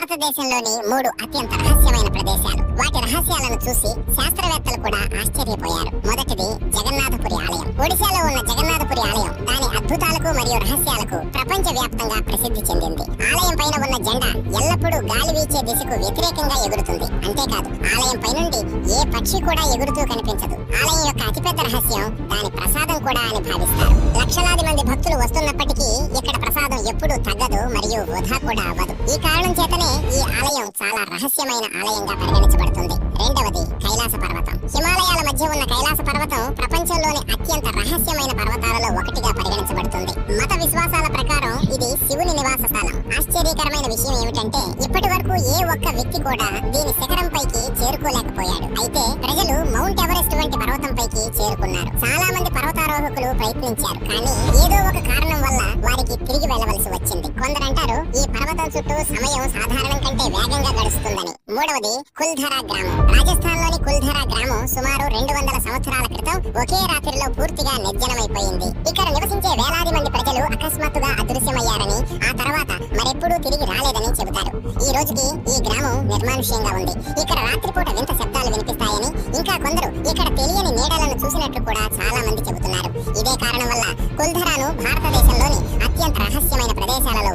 భారతదేశంలోని 3 అత్యంత రహస్యమైన ప్రదేశాలు. వాటి రహస్యాలను చూసి శాస్త్రవేత్తలు కూడా ఆశ్చర్యపోయారు. మొదటిది జగన్నాథపురి ఆలయం. ఒడిశాలో ఉన్న జగన్నాథపురి ఆలయం దాని అద్భుతాలకు మరియు రహస్యాలకు ప్రపంచ వ్యాప్తంగా ప్రసిద్ధి చెందింది. ఆలయం పైన ఉన్న జెండా ఎల్లప్పుడూ గాలి వీచే దిశకు వ్యతిరేకంగా ఎగురుతుంది. అంతేకాదు, ఆలయం పైనుండి ఏ పక్షి కూడా ఎగురుతూ కనిపించదు. ఆలయం యొక్క అతిపెద్ద రహస్యం దాని ప్రసాదం కూడా అని భావిస్తారు. లక్షలాది మంది భక్తులు వస్తున్నప్పటికీ ఇక్కడ ప్రసాదం ఎప్పుడూ తగ్గదు మరియు వృధా కూడా అవ్వదు. ఈ కారణం చేతనే ఈ ఆలయం చాలా రహస్యమైన ఆలయంగా పరిగణించబడుతుంది. రెండవది కైలాస పర్వతం. హిమాలయాల మధ్య ఉన్న కైలాస పర్వతం ప్రపంచంలోని అత్యంత రహస్యమైన పర్వతాలలో ఒకటిగా పరిగణించబడుతుంది. మత విశ్వాసాల ప్రకారం ఇది శివుని నివాస స్థలం. ఆశ్చర్యకరమైన విషయం ఏమిటంటే ఇప్పటి వరకు ఏ ఒక్క వ్యక్తి కూడా దీని శిఖరం పైకి చేరుకోలేకపోయాడు. అయితే ప్రజలు మౌంట్ ఎవరెస్ట్ వంటి పర్వతం పైకి చేరుకున్నారు. చాలా మంది పర్వతారోహకులు ప్రయత్నించారు, కానీ ఏదో ఒక కారణం వల్ల వారికి తిరిగి వెళ్ళవలసి వచ్చింది. కొందరంటారు ఈ పర్వతం చుట్టూ సమయం సాధారణం కంటే వేగంగా గడుస్తుందని. మూడవది కుల్ధరా గ్రామం. రాజస్థాన్ లోని కుల్ధరా గ్రామం సుమారు 200 సంవత్సరాల క్రితం ఒకే రాత్రిలో పూర్తిగా నిర్జనమైపోయింది. ఇక్కడ నివసించే వేలాది మంది ప్రజలు అకస్మాత్తుగా అదృశ్యమయ్యారని, ఆ తర్వాత మరెప్పుడూ తిరిగి రాలేదని చెబుతారు. ఈ రోజుకి ఈ గ్రామం నిర్మానుష్యంగా ఉంది. ఇక్కడ రాత్రిపూట వింత శబ్దాలు వినిపిస్తాయని, ఇంకా కొందరు ఇక్కడ తెలియని నీడలను చూసినట్లు కూడా చాలా మంది చెబుతున్నారు. ఇదే కారణం వల్ల కుల్ధరాను భారతదేశంలోని అత్యంత రహస్యమైన ప్రదేశాలలో